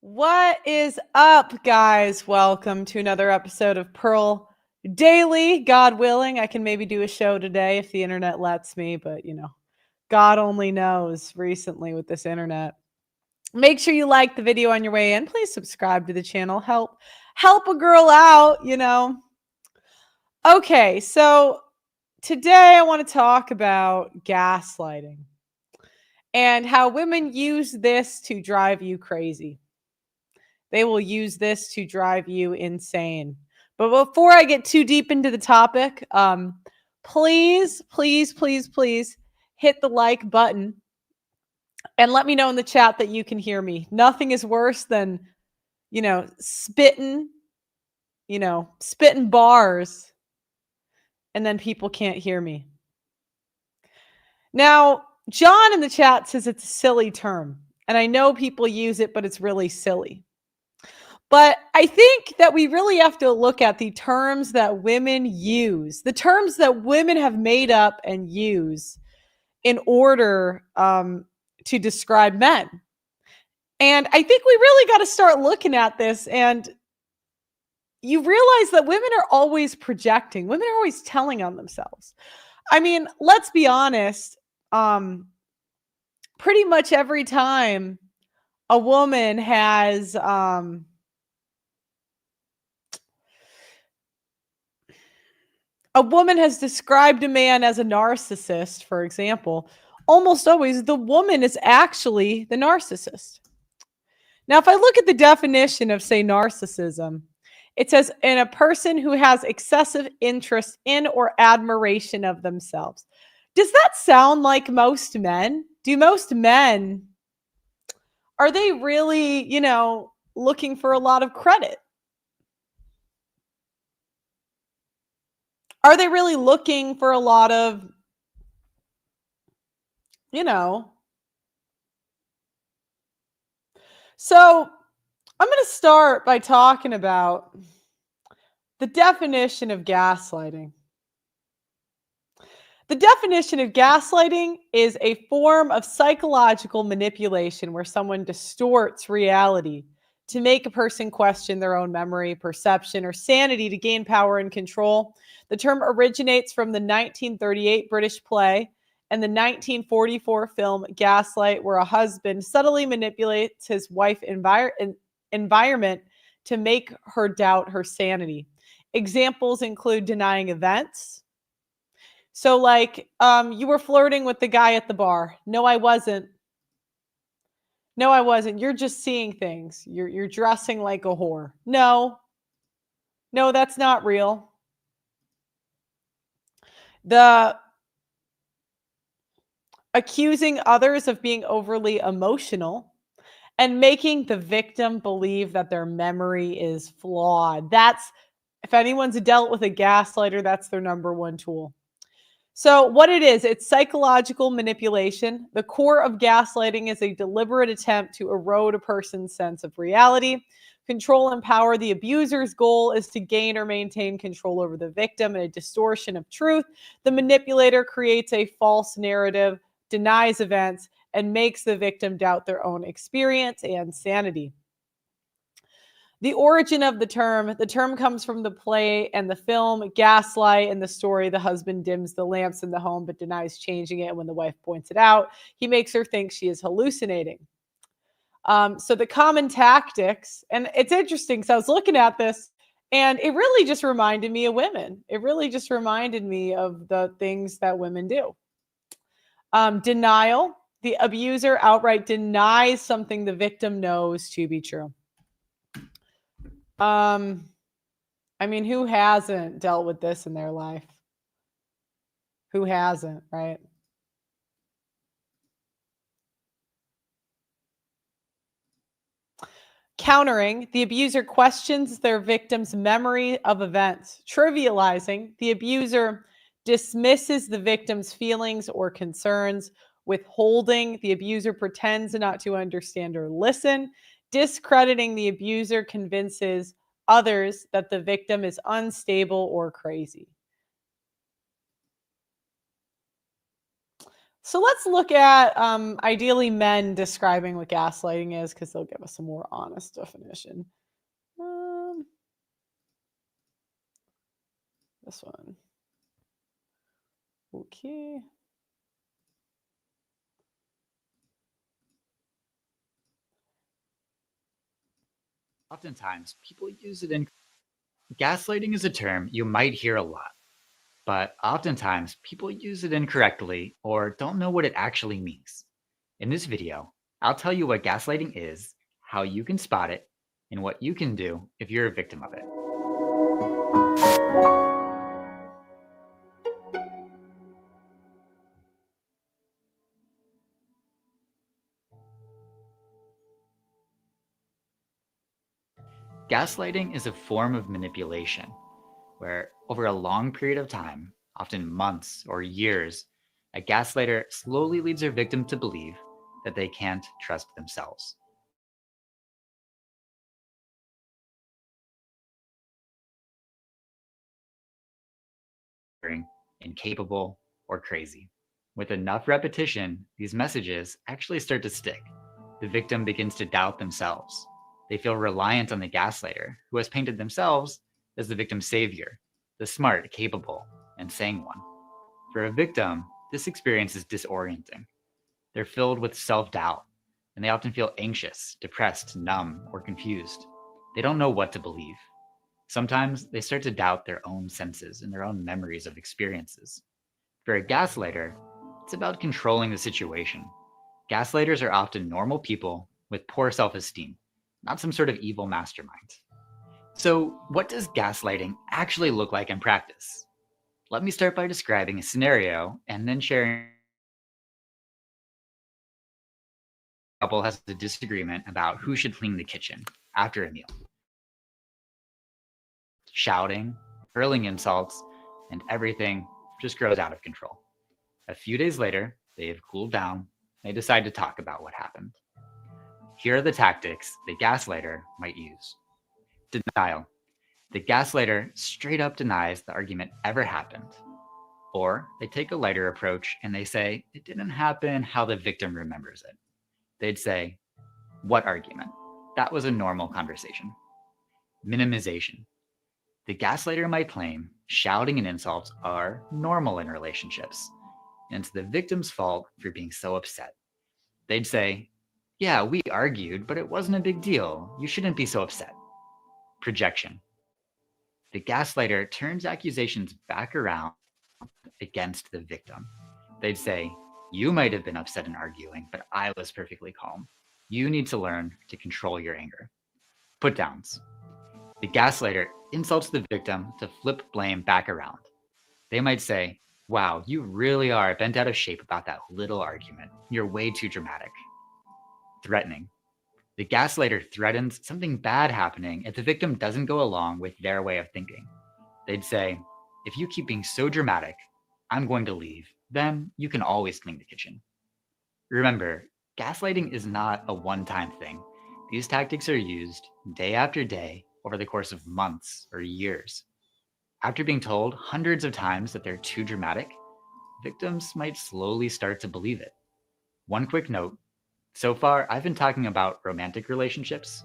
What is up, guys? Welcome to another episode of Pearl Daily. God willing, I can maybe do a show today if the internet lets me, but God only knows recently with this internet. Make sure you like the video on your way in. Please subscribe to the channel. Help a girl out. Okay, so today I want to talk about gaslighting and how women use this to drive you crazy. They will use this to drive you insane. But before I get too deep into the topic, please hit the like button and let me know in the chat that you can hear me. Nothing is worse than, spitting bars and then people can't hear me. Now, John in the chat says it's a silly term, and I know people use it, but it's really silly. But I think that we really have to look at the terms that women use, the terms that women have made up and use in order to describe men. And I think we really got to start looking at this. And you realize that women are always projecting. Women are always telling on themselves. I mean, let's be honest. Pretty much every time a woman has... a woman has described a man as a narcissist, for example, almost always the woman is actually the narcissist. Now, if I look at the definition of, say, narcissism, it says in a person who has excessive interest in or admiration of themselves. Does that sound like most men? Do most men, are they really, looking for a lot of credit? Are they really looking for a lot of, So I'm going to start by talking about the definition of gaslighting. The definition of gaslighting is a form of psychological manipulation where someone distorts reality to make a person question their own memory, perception, or sanity to gain power and control. The term originates from the 1938 British play and the 1944 film Gaslight, where a husband subtly manipulates his wife's environment to make her doubt her sanity. Examples include denying events. So like, you were flirting with the guy at the bar. No, I wasn't. No, I wasn't. You're just seeing things. You're dressing like a whore. No, that's not real. The accusing others of being overly emotional and making the victim believe that their memory is flawed. That's, if anyone's dealt with a gaslighter, that's their number one tool. So what it is, it's psychological manipulation. The core of gaslighting is a deliberate attempt to erode a person's sense of reality, control and power. The abuser's goal is to gain or maintain control over the victim in a distortion of truth. The manipulator creates a false narrative, denies events, and makes the victim doubt their own experience and sanity. The origin of the term comes from the play and the film Gaslight. In the story, the husband dims the lamps in the home but denies changing it. When the wife points it out, he makes her think she is hallucinating. So the common tactics, and it's interesting because I was looking at this and it really just reminded me of women. It really just reminded me of the things that women do. Denial. The abuser outright denies something the victim knows to be true. I mean, who hasn't dealt with this in their life? Who hasn't, right? Countering. The abuser questions their victim's memory of events. Trivializing. The abuser dismisses the victim's feelings or concerns. Withholding. The abuser pretends not to understand or listen. Discrediting. The abuser convinces others that the victim is unstable or crazy. So let's look at ideally men describing what gaslighting is, because they'll give us a more honest definition. This one. Okay. Oftentimes, people use it in gaslighting is a term you might hear a lot, but oftentimes people use it incorrectly or don't know what it actually means. In this video, I'll tell you what gaslighting is, how you can spot it, and what you can do if you're a victim of it. Gaslighting is a form of manipulation where, over a long period of time, often months or years, a gaslighter slowly leads their victim to believe that they can't trust themselves. Incapable, or crazy. With enough repetition, these messages actually start to stick. The victim begins to doubt themselves. They feel reliant on the gaslighter, who has painted themselves as the victim's savior, the smart, capable, and sane one. For a victim, this experience is disorienting. They're filled with self doubt, and they often feel anxious, depressed, numb, or confused. They don't know what to believe. Sometimes they start to doubt their own senses and their own memories of experiences. For a gaslighter, it's about controlling the situation. Gaslighters are often normal people with poor self esteem, not some sort of evil mastermind. So, what does gaslighting actually look like in practice? Let me start by describing a scenario and then sharing. A couple has a disagreement about who should clean the kitchen after a meal. Shouting, hurling insults, and everything just grows out of control. A few days later, they have cooled down. They decide to talk about what happened. Here are the tactics the gaslighter might use. Denial. The gaslighter straight up denies the argument ever happened. Or they take a lighter approach and they say it didn't happen how the victim remembers it. They'd say, "What argument? That was a normal conversation." Minimization. The gaslighter might claim shouting and insults are normal in relationships, and it's the victim's fault for being so upset. They'd say, "Yeah, we argued, but it wasn't a big deal. You shouldn't be so upset." Projection. The gaslighter turns accusations back around against the victim. They'd say, "You might have been upset and arguing, but I was perfectly calm. You need to learn to control your anger." Put downs. The gaslighter insults the victim to flip blame back around. They might say, "Wow, you really are bent out of shape about that little argument. You're way too dramatic." Threatening. The gaslighter threatens something bad happening if the victim doesn't go along with their way of thinking. They'd say, "If you keep being so dramatic, I'm going to leave. Then you can always clean the kitchen." Remember, gaslighting is not a one-time thing. These tactics are used day after day over the course of months or years. After being told hundreds of times that they're too dramatic, victims might slowly start to believe it. One quick note. So far, I've been talking about romantic relationships,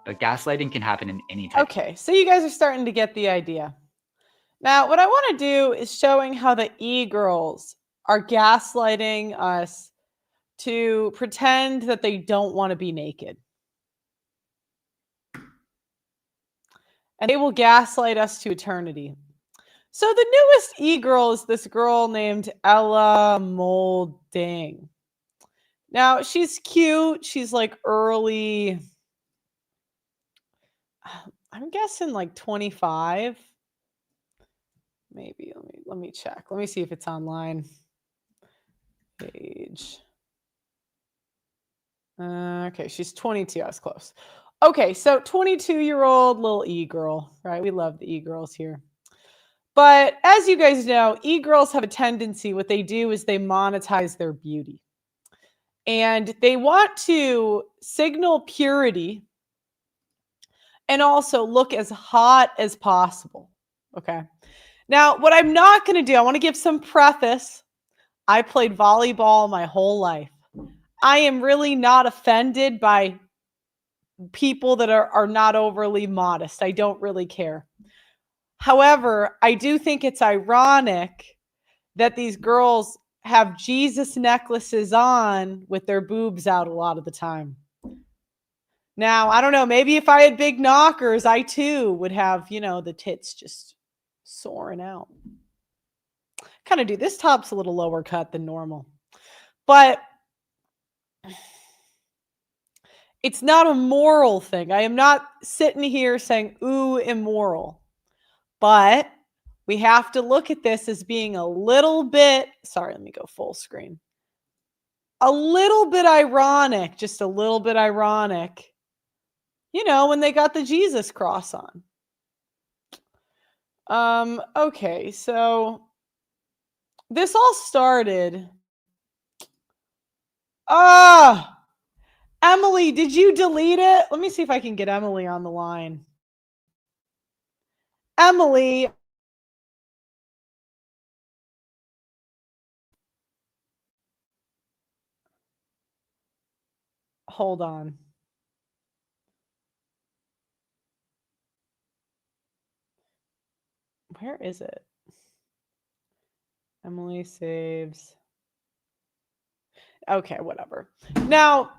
but gaslighting can happen in any type. Okay, so you guys are starting to get the idea. Now, what I want to do is showing how the e-girls are gaslighting us to pretend that they don't want to be naked. And they will gaslight us to eternity. So the newest e-girl is this girl named Ella Molding. Now, she's cute. She's like early, I'm guessing like 25. Maybe let me check. Let me see if it's online. Age. Okay, she's 22. I was close. Okay, so 22-year-old little e-girl, right? We love the e-girls here. But as you guys know, e-girls have a tendency, what they do is they monetize their beauty. And they want to signal purity and also look as hot as possible. Okay. Now, what I'm not going to do, I want to give some preface. I played volleyball my whole life. I am really not offended by people that are not overly modest. I don't really care. However, I do think it's ironic that these girls have Jesus necklaces on with their boobs out a lot of the time. Now, I don't know, maybe if I had big knockers, I too would have, the tits just soaring out. Kind of do. This top's a little lower cut than normal. But it's not a moral thing. I am not sitting here saying, ooh, immoral. But we have to look at this as being a little bit, sorry, let me go full screen. A little bit ironic, just a little bit ironic, when they got the Jesus cross on. Okay, so this all started. Emily, did you delete it? Let me see if I can get Emily on the line. Emily. Hold on. Where is it? Emily saves. Okay, whatever. Now,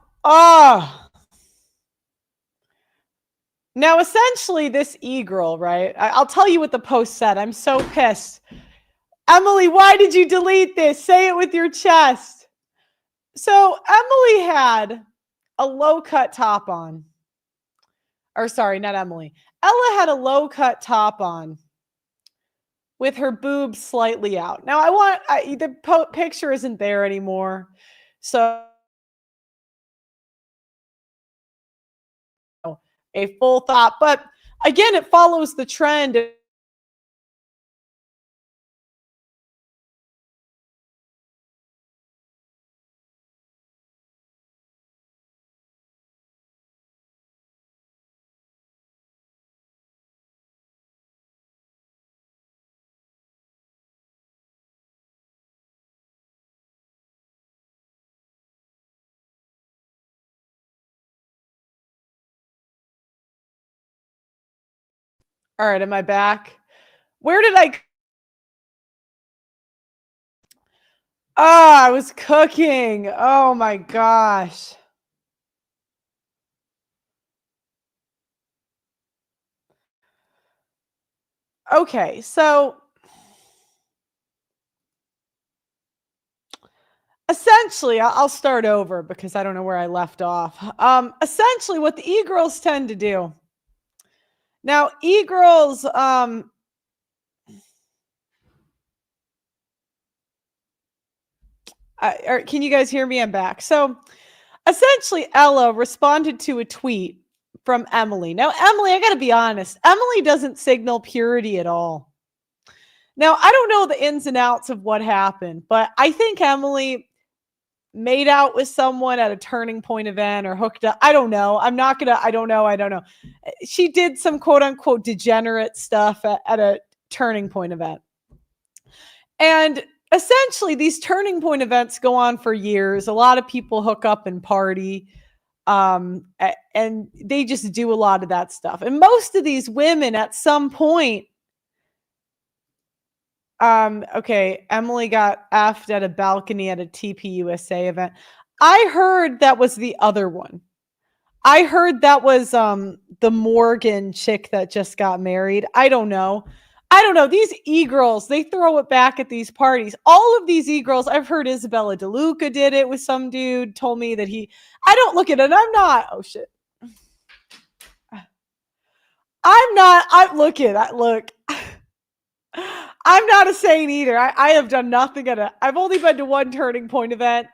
now essentially this e-girl, right? I'll tell you what the post said. I'm so pissed. Emily, why did you delete this? Say it with your chest. So Emily had a low-cut top on. Or sorry, not Emily. Ella had a low-cut top on with her boobs slightly out. Now the picture isn't there anymore. So a full thought, but again, it follows the trend. All right, am I back? Where did I? I was cooking. Oh my gosh. Okay, so essentially, I'll start over because I don't know where I left off. Essentially, what the e-girls tend to do. Now, e-girls, can you guys hear me? I'm back. So essentially, Ella responded to a tweet from Emily. Now, Emily, I got to be honest, Emily doesn't signal purity at all. Now, I don't know the ins and outs of what happened, but I think Emily made out with someone at a Turning Point event or hooked up. I don't know. I don't know. She did some quote unquote degenerate stuff at a Turning Point event. And essentially, these Turning Point events go on for years. A lot of people hook up and party. And they just do a lot of that stuff. And most of these women at some point, okay, Emily got effed at a balcony at a TPUSA event. I heard that was the other one. I heard that was the Morgan chick that just got married. I don't know. These e-girls, they throw it back at these parties. All of these e-girls, I've heard Isabella DeLuca did it with some dude, told me that I don't look at it. I'm not. Oh shit. Look. I'm not a saint either. I have done nothing I've only been to one Turning Point event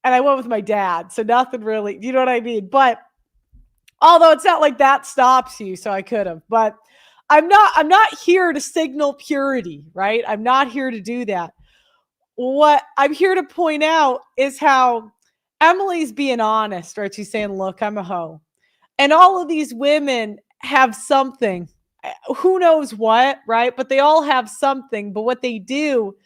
and I went with my dad. So nothing really, you know what I mean? But although it's not like that stops you, so I could have, but I'm not here to signal purity, right? I'm not here to do that. What I'm here to point out is how Emily's being honest, right? She's saying, look, I'm a hoe. And all of these women have something, who knows what, right? But they all have something. But what they do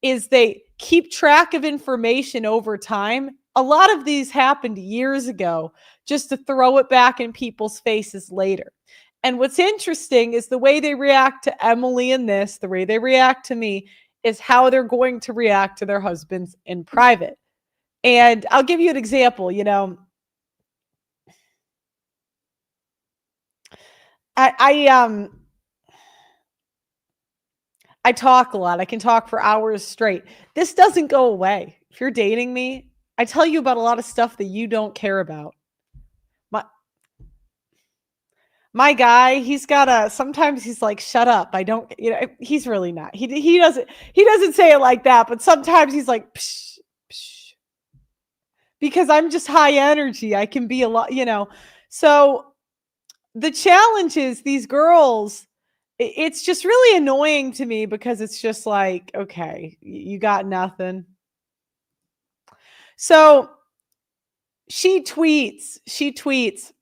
is they keep track of information over time. A lot of these happened years ago just to throw it back in people's faces later. And what's interesting is the way they react to Emily in this, the way they react to me, is how they're going to react to their husbands in private. And I'll give you an example. I I talk a lot. I can talk for hours straight. This doesn't go away. If you're dating me, I tell you about a lot of stuff that you don't care about. My my guy, he's got a sometimes he's like, "Shut up. I don't," he's really not. He doesn't say it like that, but sometimes he's like, psh, psh, because I'm just high energy. I can be a lot. So the challenge is these girls, it's just really annoying to me because it's just like, okay, you got nothing. So she tweets.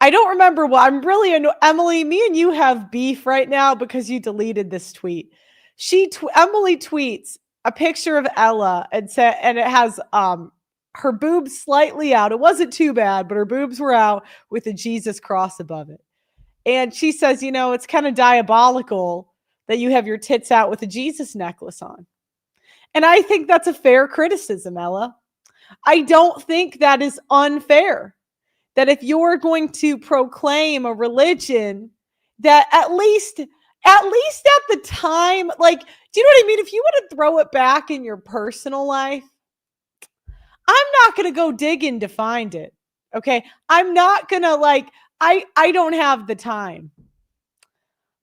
I don't remember what. I'm really Emily, me and you have beef right now because you deleted this tweet. Emily tweets a picture of Ella and it has her boobs slightly out. It wasn't too bad, but her boobs were out with a Jesus cross above it. And she says, it's kind of diabolical that you have your tits out with a Jesus necklace on. And I think that's a fair criticism, Ella. I don't think that is unfair. That if you're going to proclaim a religion, that at least at the time, like, do you know what I mean? If you want to throw it back in your personal life, I'm not going to go digging to find it. Okay. I'm not going to I don't have the time.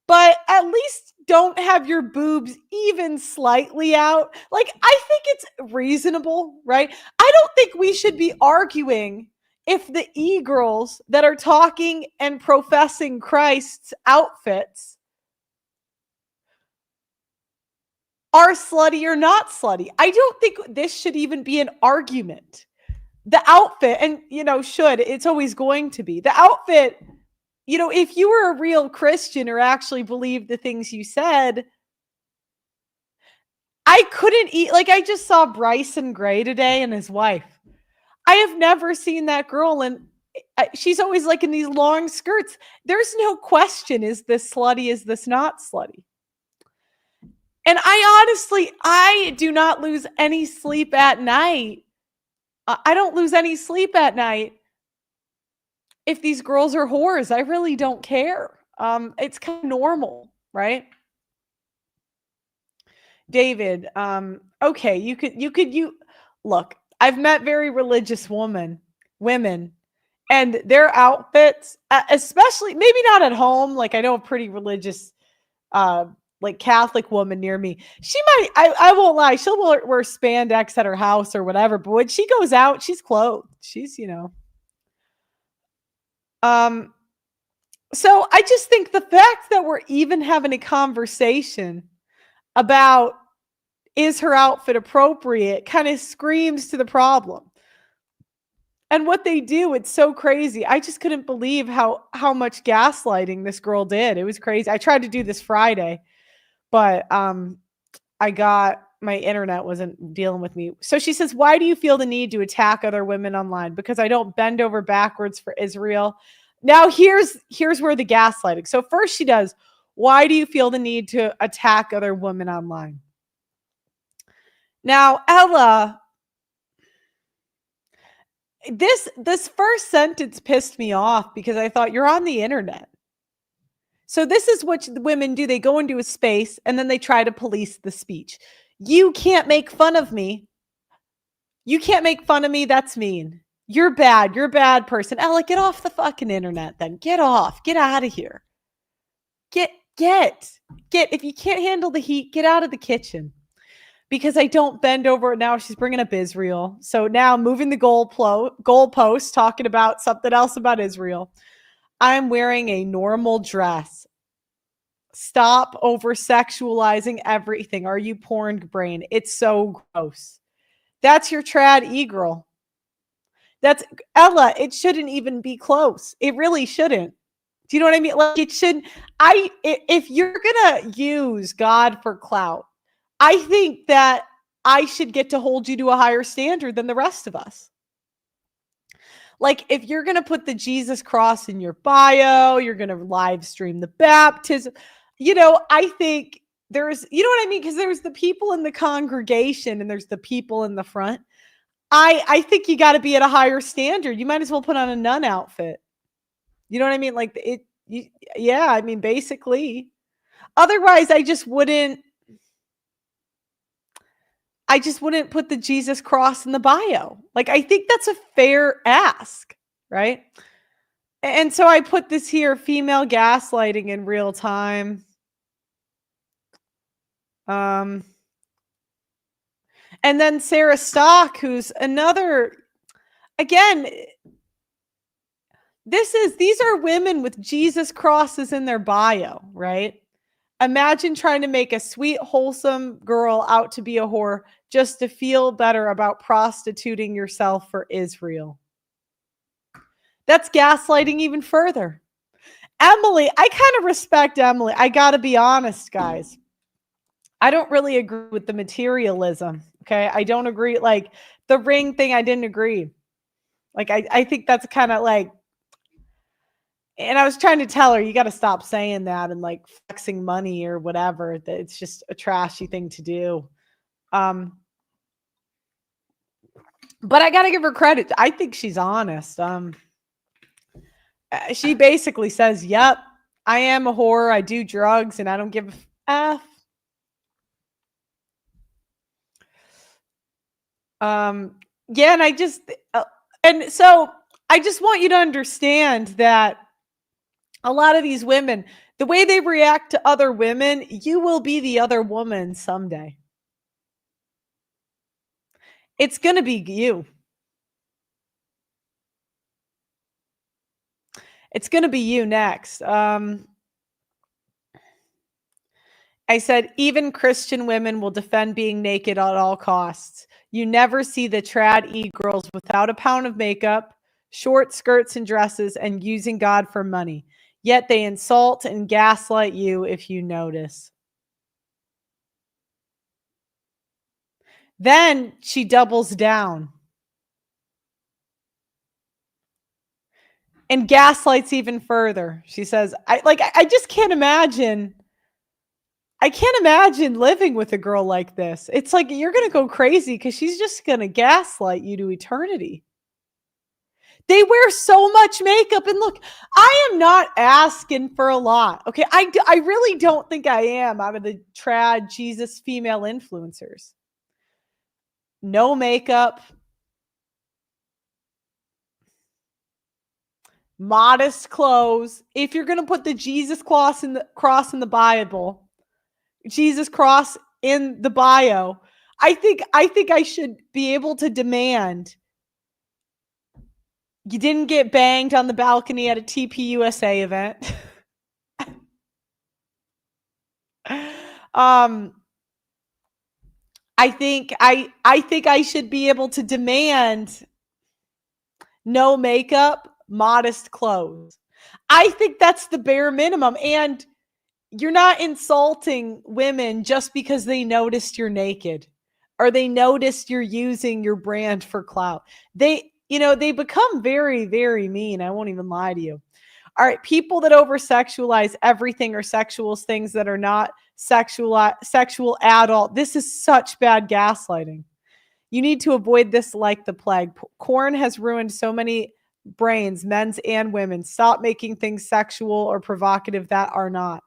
But at least don't have your boobs even slightly out. Like, I think it's reasonable, right? I don't think we should be arguing if the e-girls that are talking and professing Christ's outfits are slutty or not slutty. I don't think this should even be an argument. The outfit, and it's always going to be. The outfit, if you were a real Christian or actually believed the things you said, I couldn't eat. Like, I just saw Bryson Gray today and his wife. I have never seen that girl, and she's always like in these long skirts. There's no question, is this slutty? Is this not slutty? And I do not lose any sleep at night. I don't lose any sleep at night if these girls are whores. I really don't care. It's kind of normal, right? David, okay, you look, I've met very religious women, and their outfits, especially maybe not at home. Like, I know a pretty religious, like Catholic woman near me. She might, I won't lie, she'll wear spandex at her house or whatever. But when she goes out, she's clothed. She's, so I just think the fact that we're even having a conversation about is her outfit appropriate kind of screams to the problem. And what they do, it's so crazy. I just couldn't believe how much gaslighting this girl did. It was crazy. I tried to do this Friday, but my internet wasn't dealing with me. So she says, why do you feel the need to attack other women online? Because I don't bend over backwards for Israel. Now here's where the gaslighting. So first she does, why do you feel the need to attack other women online? Now, Ella, this first sentence pissed me off because I thought, you're on the internet. So this is what the women do. They go into a space and then they try to police the speech. You can't make fun of me. You can't make fun of me. That's mean. You're bad. You're a bad person. Ella, get off the fucking internet then. Get off. Get out of here. Get. If you can't handle the heat, get out of the kitchen. Because I don't bend over. Now she's bringing up Israel. So now moving the goalpost, talking about something else about Israel. I'm wearing a normal dress. Stop over-sexualizing everything. Are you porn brain? It's so gross. That's your trad e-girl. That's Ella. It shouldn't even be close. It really shouldn't. Do you know what I mean? Like, it shouldn't. If you're gonna use God for clout, I think that I should get to hold you to a higher standard than the rest of us. Like, if you're going to put the Jesus cross in your bio, you're going to live stream the baptism, I think there's, you know what I mean? Because there's the people in the congregation and there's the people in the front. I think you got to be at a higher standard. You might as well put on a nun outfit. You know what I mean? Like yeah, I mean, basically. Otherwise, I just wouldn't put the Jesus cross in the bio. Like, I think that's a fair ask, right? And so I put this here, female gaslighting in real time. And then Sarah Stock, who's another, again, these are women with Jesus crosses in their bio, right? Imagine trying to make a sweet, wholesome girl out to be a whore just to feel better about prostituting yourself for Israel. That's gaslighting even further. Emily, I kind of respect Emily. I got to be honest, guys. I don't really agree with the materialism. Okay. I don't agree. Like the ring thing, I didn't agree. Like, I think that's kind of like, and I was trying to tell her, you got to stop saying that and like flexing money or whatever. That it's just a trashy thing to do. But I got to give her credit. I think she's honest. She basically says, yep, I am a whore. I do drugs and I don't give a F. Yeah. And and so I just want you to understand that a lot of these women, the way they react to other women, you will be the other woman someday. It's going to be you. It's going to be you next. I said, even Christian women will defend being naked at all costs. You never see the trad e-girls without a pound of makeup, short skirts and dresses, and using God for money. Yet they insult and gaslight you if you notice. Then she doubles down and gaslights even further. She says, I just can't imagine. I can't imagine living with a girl like this. It's like you're going to go crazy because she's just going to gaslight you to eternity. They wear so much makeup. And look, I am not asking for a lot. Okay. I really don't think I am out of the trad Jesus female influencers. No makeup. Modest clothes. If you're going to put the Jesus cross in the Bible, Jesus cross in the bio, I think I should be able to demand you didn't get banged on the balcony at a TPUSA event. I think I should be able to demand no makeup, modest clothes. I think that's the bare minimum. And you're not insulting women just because they noticed you're naked or they noticed you're using your brand for clout. They become very, very mean. I won't even lie to you. All right, people that over sexualize everything or sexual things that are not sexual at all. This is such bad gaslighting. You need to avoid this like the plague. Porn has ruined so many brains, men's and women's. Stop making things sexual or provocative that are not.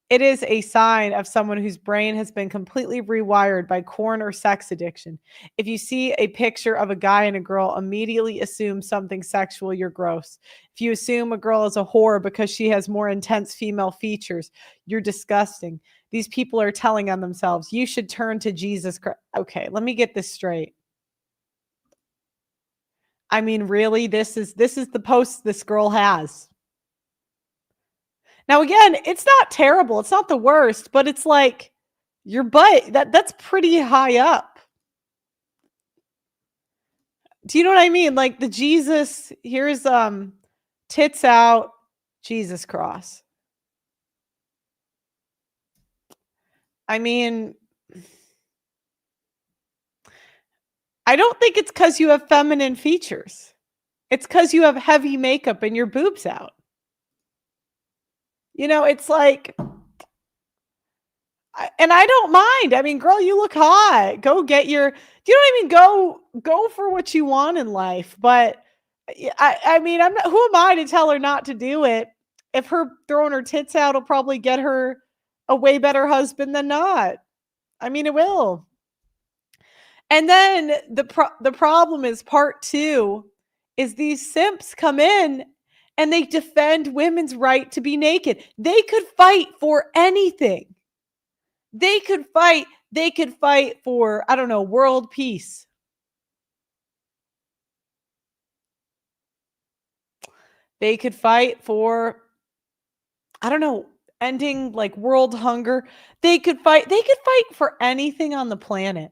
It is a sign of someone whose brain has been completely rewired by porn or sex addiction. If you see a picture of a guy and a girl, immediately assume something sexual, you're gross. If you assume a girl is a whore because she has more intense female features, you're disgusting. These people are telling on themselves. You should turn to Jesus Christ. Okay, let me get this straight. I mean, really, this is the post this girl has. Now, again, it's not terrible. It's not the worst, but it's like your butt, that's pretty high up. Do you know what I mean? Like the Jesus, here's tits out, Jesus cross. I mean, I don't think it's because you have feminine features. It's because you have heavy makeup and your boobs out. It's like, and I don't mind. I mean, girl, you look hot. Go get your, do you know what I mean? Go for what you want in life. But I mean, I'm not, who am I to tell her not to do it? If her throwing her tits out will probably get her a way better husband than not. I mean, it will. And then the problem is part 2 is these simps come in and they defend women's right to be naked. They could fight for anything. They could fight for, I don't know, world peace. They could fight for, I don't know, ending like world hunger. They could fight for anything on the planet.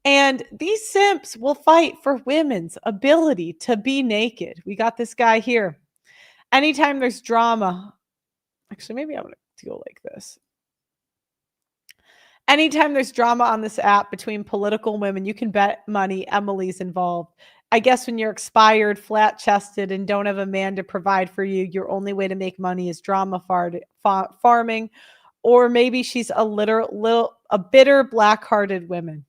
And these simps will fight for women's ability to be naked. We got this guy here. Anytime there's drama, actually, maybe I'm going to go like this. Anytime there's drama on this app between political women, you can bet money Emily's involved. I guess when you're expired, flat chested, and don't have a man to provide for you, your only way to make money is drama farming. Or maybe she's a bitter, black hearted woman.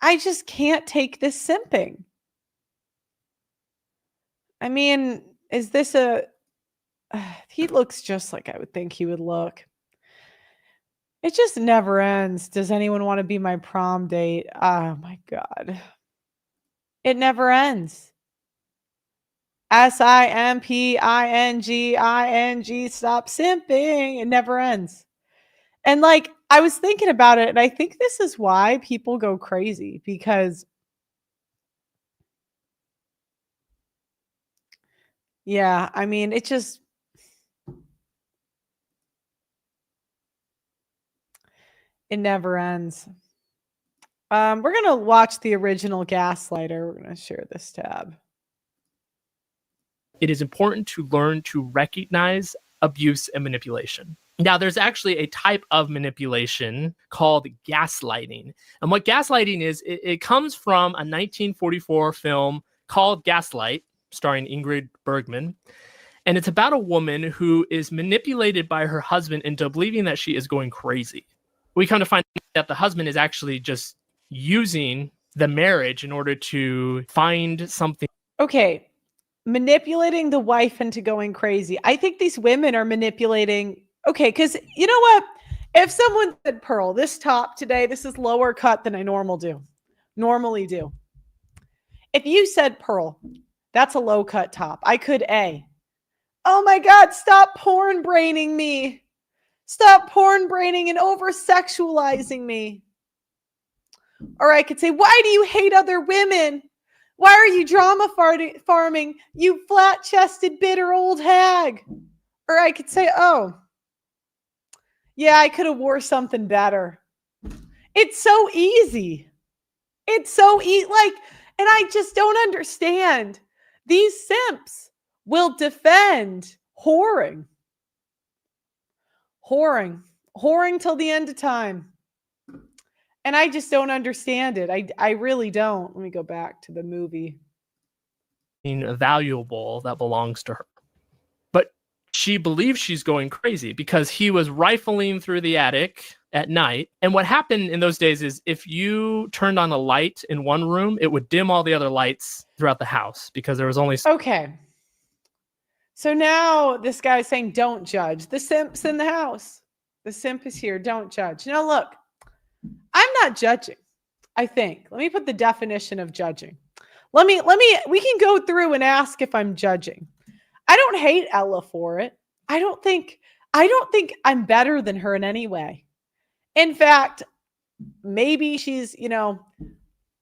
I just can't take this simping. I mean, is this he looks just like I would think he would look. It just never ends. Does anyone want to be my prom date? Oh my God. It never ends. SIMPINGING. Stop simping. It never ends. And like, I was thinking about it, and I think this is why people go crazy, because yeah, I mean, it never ends. We're going to watch the original Gaslighter. We're going to share this tab. It is important to learn to recognize abuse and manipulation. Now, there's actually a type of manipulation called gaslighting. And what gaslighting is, it comes from a 1944 film called Gaslight, starring Ingrid Bergman. And it's about a woman who is manipulated by her husband into believing that she is going crazy. We come to find that the husband is actually just using the marriage in order to find something. Okay. Manipulating the wife into going crazy. I think these women are manipulating. Okay, because you know what? If someone said, Pearl, this top today, this is lower cut than I normally do. If you said, Pearl, that's a low cut top, I could oh my God, stop porn braining me. Stop porn braining and over sexualizing me. Or I could say, why do you hate other women? Why are you drama farming, you flat-chested, bitter old hag? Or I could say, oh, yeah, I could have wore something better. It's so easy. It's so easy. Like, and I just don't understand. These simps will defend whoring. Whoring till the end of time. And I just don't understand it. I really don't. Let me go back to the movie. Valuable that belongs to her. But she believes she's going crazy because he was rifling through the attic at night. And what happened in those days is if you turned on a light in one room, it would dim all the other lights throughout the house because there was only... Okay. So now this guy's saying, don't judge. The simp's in the house. The simp is here. Don't judge. Now look, I'm not judging, I think. Let me put the definition of judging. We can go through and ask if I'm judging. I don't hate Ella for it. I don't think I'm better than her in any way. In fact, maybe she's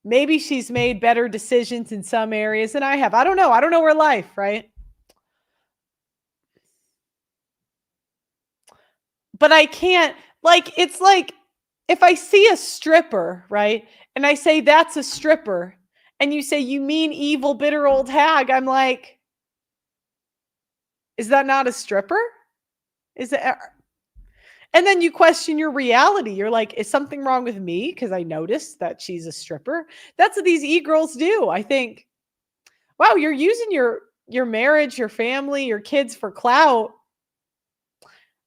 made better decisions in some areas than I have. I don't know. I don't know her life, right? But I can't, like, it's like, if I see a stripper, right, and I say that's a stripper, and you say, you mean evil, bitter old hag, I'm like, is that not a stripper? Is it? And then you question your reality. You're like, is something wrong with me? Because I noticed that she's a stripper. That's what these e-girls do. I think, wow, you're using your marriage, your family, your kids for clout.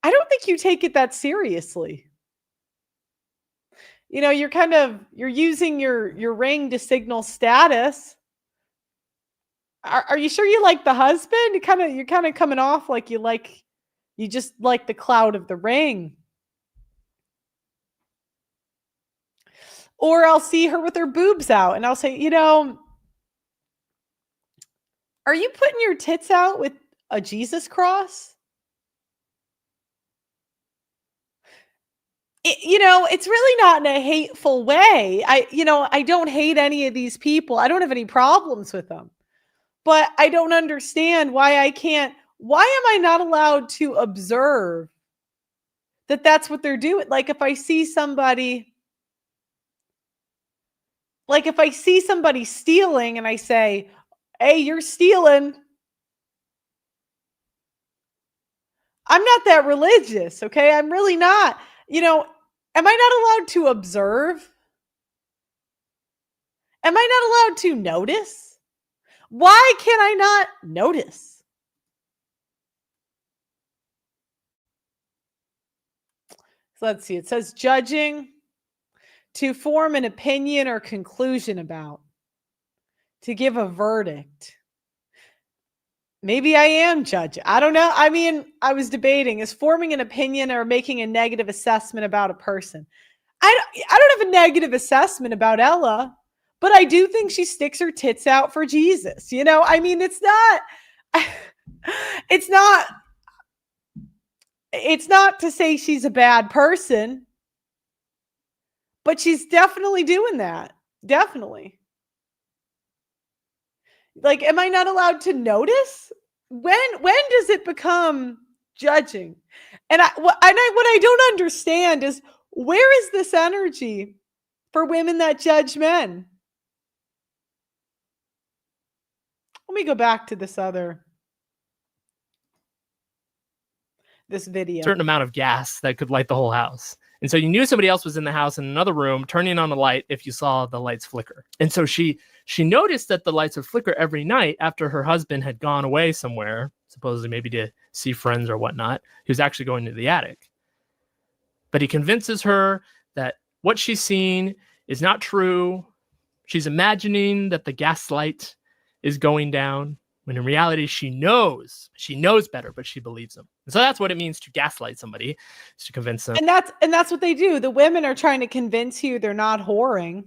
I don't think you take it that seriously. You know, you're using your ring to signal status. Are you sure you like the husband? You're kind of coming off like you just like the clout of the ring. Or I'll see her with her boobs out and I'll say, you know, are you putting your tits out with a Jesus cross? You know, it's really not in a hateful way. I don't hate any of these people. I don't have any problems with them. But I don't understand why am I not allowed to observe that that's what they're doing? Like if I see somebody stealing and I say, "Hey, you're stealing." I'm not that religious, okay? I'm really not. You know, am I not allowed to observe? Am I not allowed to notice? Why can I not notice? So let's see. It says judging, to form an opinion or conclusion about, to give a verdict. Maybe I am judging. I don't know. I mean, I was debating, is forming an opinion or making a negative assessment about a person. I don't have a negative assessment about Ella, but I do think she sticks her tits out for Jesus. You know, I mean, it's not to say she's a bad person, but she's definitely doing that. Definitely. Like, am I not allowed to notice? When does it become judging? And what I don't understand is, where is this energy for women that judge men? Let me go back to this video. Certain amount of gas that could light the whole house. And so you knew somebody else was in the house in another room turning on the light if you saw the lights flicker. And so she noticed that the lights would flicker every night after her husband had gone away somewhere, supposedly maybe to see friends or whatnot. He was actually going to the attic. But he convinces her that what she's seen is not true. She's imagining that the gaslight is going down, when in reality she knows better, but she believes him. And so that's what it means to gaslight somebody, is to convince them. And that's what they do. The women are trying to convince you they're not whoring.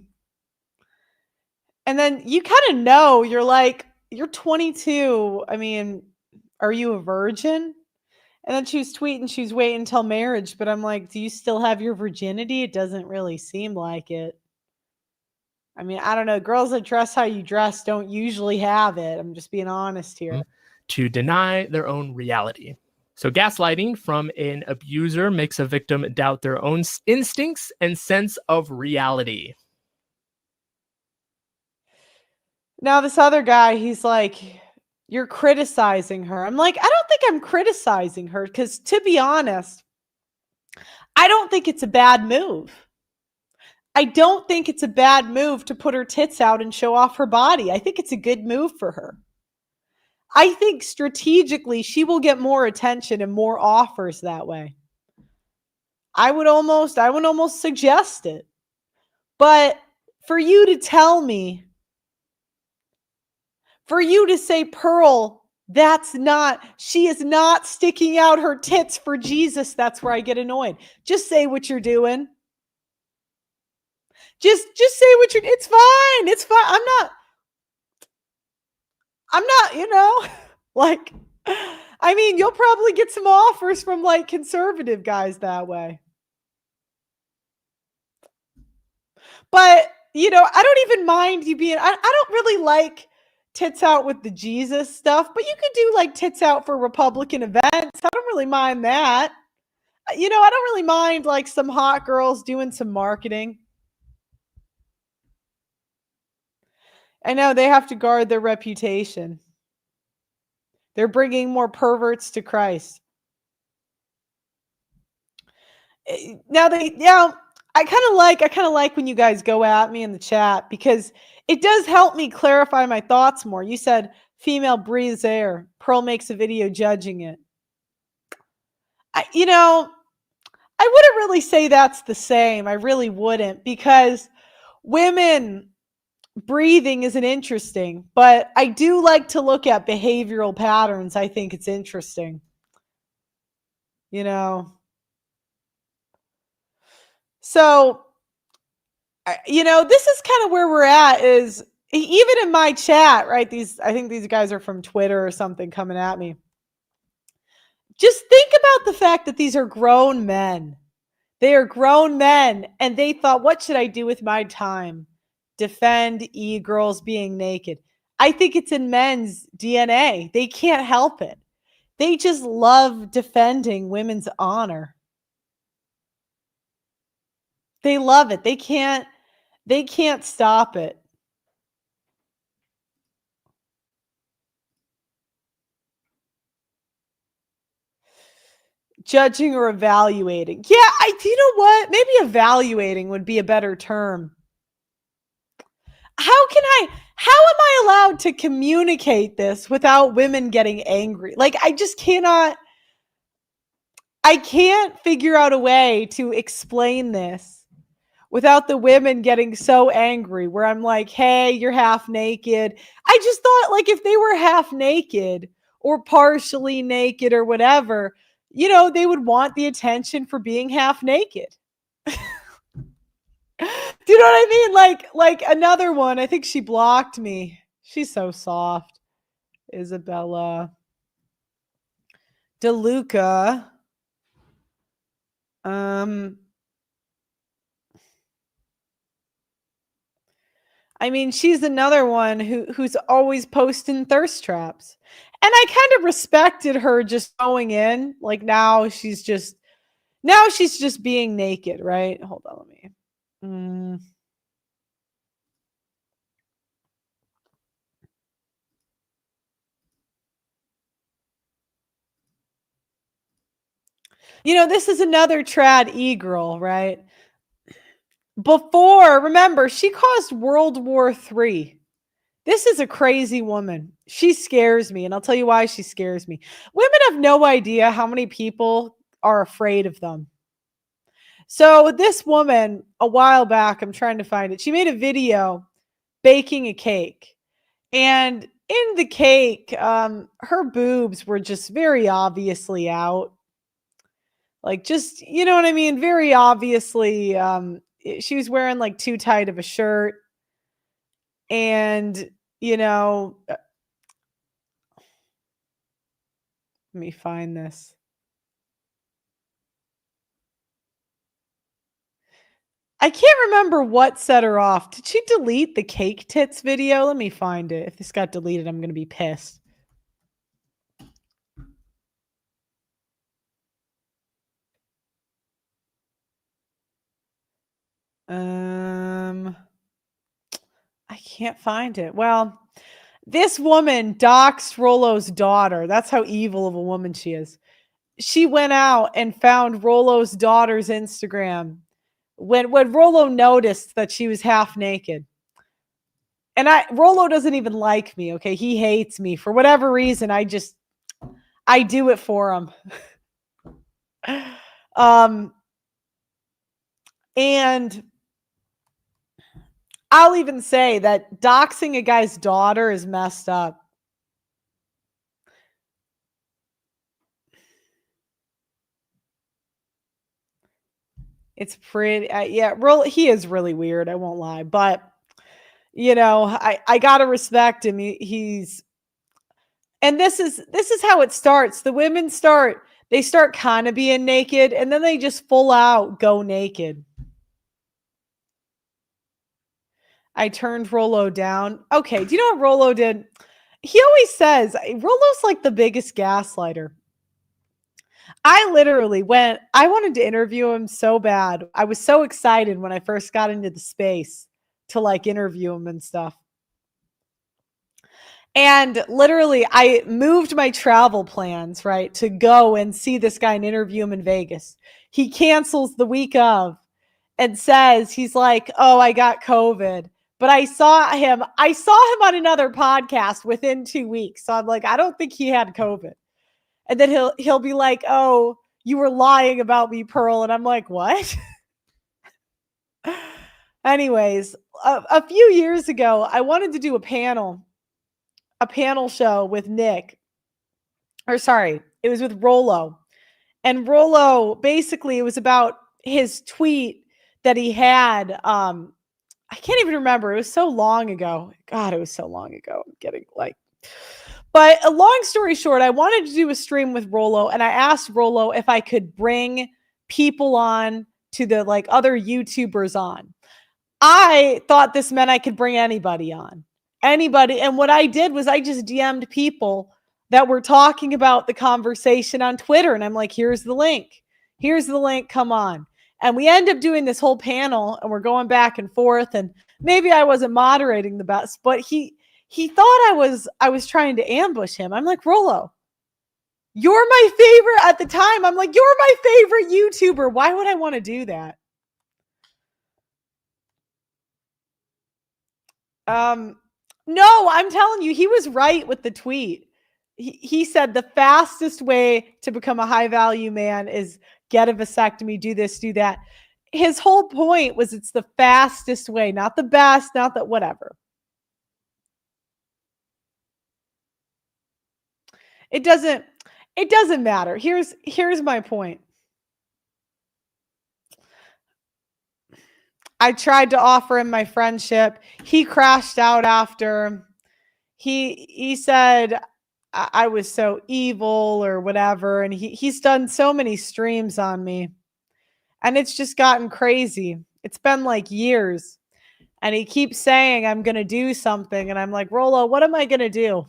And then you kind of know, you're like, you're 22. I mean, are you a virgin? And then she was tweeting she's waiting until marriage, but I'm like, do you still have your virginity? It doesn't really seem like it. I mean, I don't know. Girls that dress how you dress don't usually have it. I'm just being honest here. To deny their own reality. So gaslighting from an abuser makes a victim doubt their own instincts and sense of reality. Now this other guy, he's like, you're criticizing her. I'm like, I don't think I'm criticizing her, because to be honest, I don't think it's a bad move. I don't think it's a bad move to put her tits out and show off her body. I think it's a good move for her. I think strategically she will get more attention and more offers that way. I would almost suggest it. But for you to tell me, for you to say, Pearl, she is not sticking out her tits for Jesus, that's where I get annoyed. Just say what you're doing. Just say what it's fine. It's fine. I'm not, you know, like, I mean, you'll probably get some offers from like conservative guys that way. But, you know, I don't even mind you being, I don't really like tits out with the Jesus stuff, but you could do like tits out for Republican events. I don't really mind that. You know, I don't really mind like some hot girls doing some marketing. I know they have to guard their reputation. They're bringing more perverts to Christ. Now I kind of like when you guys go at me in the chat because it does help me clarify my thoughts more. You said female breathes air. Pearl makes a video judging it. I wouldn't really say that's the same. I really wouldn't, because women breathing isn't interesting, but I do like to look at behavioral patterns. I think it's interesting. So, this is kind of where we're at, is even in my chat, right? I think these guys are from Twitter or something coming at me. Just think about the fact that these are grown men. They are grown men, and they thought, what should I do with my time? Defend e-girls being naked. I think it's in men's DNA. They can't help it. They just love defending women's honor. They love it. They can't stop it. Judging or evaluating. Yeah, you know what? Maybe evaluating would be a better term. How am I allowed to communicate this without women getting angry? Like, I just cannot. I can't figure out a way to explain this without the women getting so angry, where I'm like, hey, you're half naked. I just thought, like, if they were half naked or partially naked or whatever, they would want the attention for being half naked. Do you know what I mean? Like another one, I think she blocked me. She's so soft. Isabella DeLuca. I mean, she's another one who's always posting thirst traps. And I kind of respected her just going in. Like, now she's just being naked, right? Hold on, let me. This is another trad e-girl, right? Before, remember, she caused World War III. This is a crazy woman. She scares me, and I'll tell you why she scares me. Women have no idea how many people are afraid of them. So this woman, a while back, I'm trying to find it, she made a video baking a cake. And in the cake, her boobs were just very obviously out. Like, just, you know what I mean? Very obviously, she was wearing like too tight of a shirt. And, let me find this. I can't remember what set her off. Did she delete the cake tits video? Let me find it. If this got deleted, I'm going to be pissed. I can't find it. Well, this woman doxed Rollo's daughter. That's how evil of a woman she is. She went out and found Rollo's daughter's Instagram when Rollo noticed that she was half naked. And Rollo doesn't even like me, okay? He hates me. For whatever reason, I do it for him. And I'll even say that doxing a guy's daughter is messed up. It's pretty, he is really weird, I won't lie. But, I got to respect him. And this is how it starts. The women start kind of being naked, and then they just full out go naked. I turned Rollo down. Okay, do you know what Rollo did? He always says, Rollo's like the biggest gaslighter. I literally I wanted to interview him so bad. I was so excited when I first got into the space to like interview him and stuff. And literally, I moved my travel plans, right, to go and see this guy and interview him in Vegas. He cancels the week of and says, he's like, oh, I got COVID. But I saw him on another podcast within 2 weeks. So I'm like, I don't think he had COVID. And then he'll be like, oh, you were lying about me, Pearl. And I'm like, what? Anyways, a few years ago, I wanted to do a panel show with Nick. Or sorry, it was with Rollo. And Rollo, basically, it was about his tweet that he had. I can't even remember. It was so long ago. God, it was so long ago. I'm getting like. But a long story short, I wanted to do a stream with Rollo, and I asked Rollo if I could bring people on to the like other YouTubers on. I thought this meant I could bring anybody on. Anybody. And what I did was I just DM'd people that were talking about the conversation on Twitter. And I'm like, here's the link. Here's the link. Come on. And we end up doing this whole panel and we're going back and forth. And maybe I wasn't moderating the best, but he thought I was trying to ambush him. I'm like, Rollo, you're my favorite at the time. I'm like, you're my favorite YouTuber. Why would I want to do that? No, I'm telling you, he was right with the tweet. He said the fastest way to become a high value man is get a vasectomy, do this, do that. His whole point was it's the fastest way, not the best, not that whatever. It doesn't matter. Here's my point. I tried to offer him my friendship. He crashed out after. He said I was so evil or whatever. And he's done so many streams on me. And it's just gotten crazy. It's been like years. And he keeps saying I'm going to do something. And I'm like, Rollo, what am I going to do?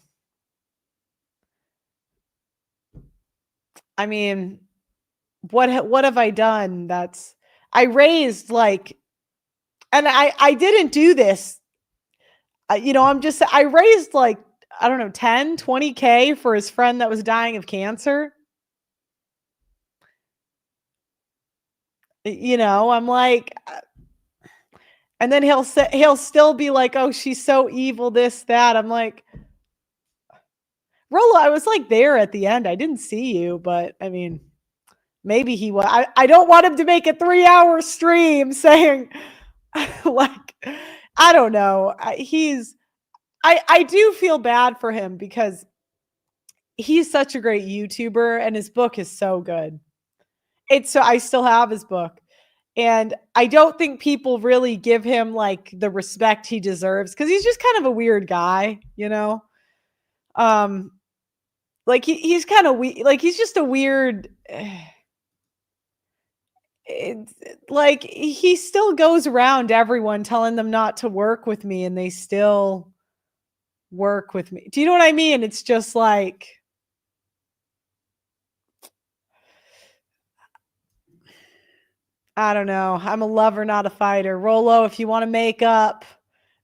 I mean, what have I done? I raised like, and I didn't do this. I raised like, I don't know, 10, 20K for his friend that was dying of cancer. I'm like, and then he'll still be like, oh, she's so evil, this, that. I'm like, Rollo, I was like there at the end. I didn't see you, but I mean, maybe he was. I don't want him to make a 3-hour stream saying like, I don't know. I do feel bad for him because he's such a great YouTuber and his book is so good. I still have his book. And I don't think people really give him like the respect he deserves because he's just kind of a weird guy, Like he's kind of like he's just a weird. It's like he still goes around everyone telling them not to work with me, and they still work with me. Do you know what I mean? It's just like. I don't know. I'm a lover, not a fighter. Rollo, if you want to make up,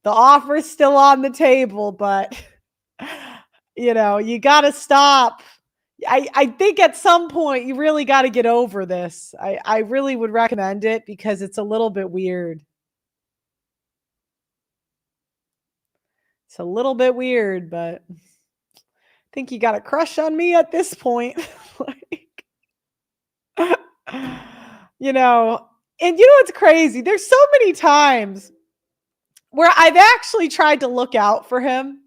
the offer's still on the table, but you got to stop. I think at some point you really got to get over this. I really would recommend it because it's a little bit weird. It's a little bit weird, but I think you got a crush on me at this point. And what's crazy? There's so many times where I've actually tried to look out for him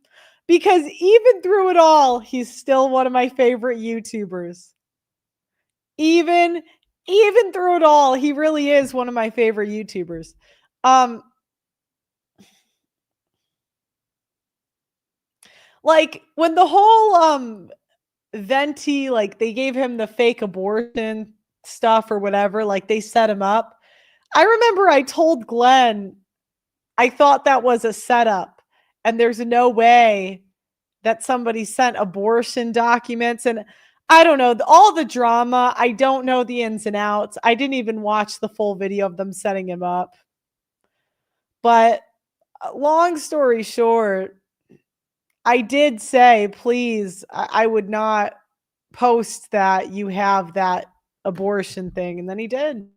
because even through it all, he's still one of my favorite YouTubers. Even through it all, he really is one of my favorite YouTubers. Like when the whole Venti, like they gave him the fake abortion stuff or whatever, like they set him up. I remember I told Glenn I thought that was a setup and there's no way that somebody sent abortion documents. And I don't know, all the drama. I don't know the ins and outs. I didn't even watch the full video of them setting him up. But long story short, I did say, please, I would not post that you have that abortion thing. And then he did.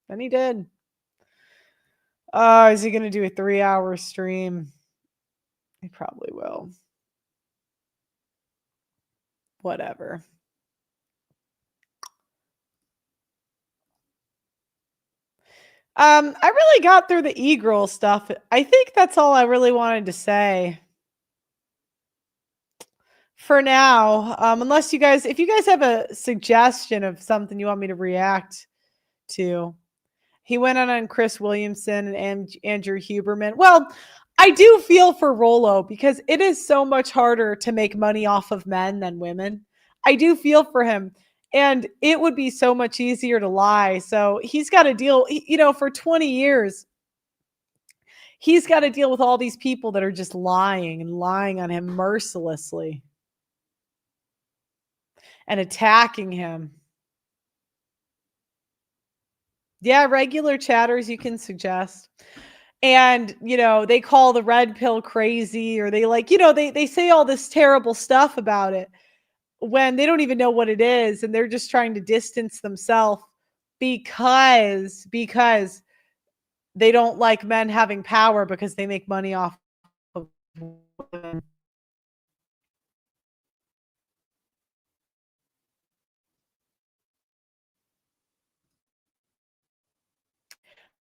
Then he did. Oh, is he going to do a 3-hour stream? He probably will. Whatever. I really got through the e-girl stuff. I think that's all I really wanted to say for now. Unless you guys, if you guys have a suggestion of something you want me to react to. He went on Chris Williamson and Andrew Huberman. Well, I do feel for Rollo because it is so much harder to make money off of men than women. I do feel for him. And it would be so much easier to lie. So he's got to deal, for 20 years, he's got to deal with all these people that are just lying and lying on him mercilessly and attacking him. Yeah, regular chatters you can suggest. And, they call the red pill crazy, or they they say all this terrible stuff about it when they don't even know what it is. And they're just trying to distance themselves because they don't like men having power because they make money off of women.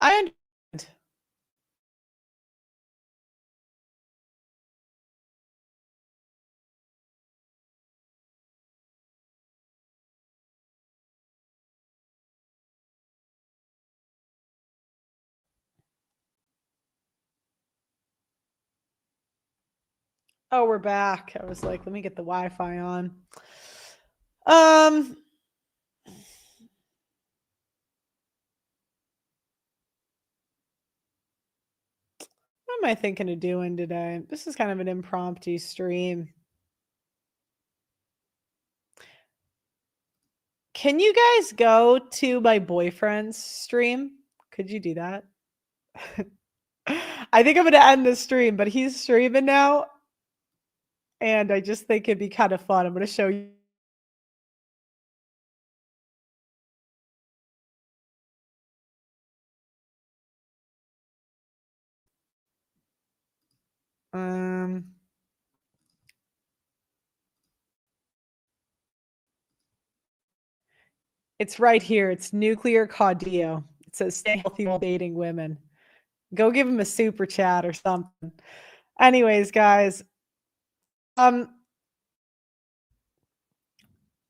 I understand. Oh, we're back. I was like, let me get the Wi-Fi on. What am I thinking of doing today? This is kind of an impromptu stream. Can you guys go to my boyfriend's stream? Could you do that? I think I'm going to end the stream, but he's streaming now. And I just think it'd be kind of fun. I'm going to show you. It's right here. It's Nuclear Cardio. It says stay healthy while dating women. Go give him a super chat or something. Anyways, guys,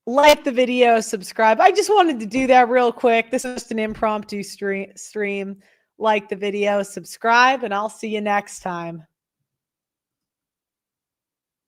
like the video, subscribe. I just wanted to do that real quick. This is just an impromptu stream. Like the video, subscribe, and I'll see you next time.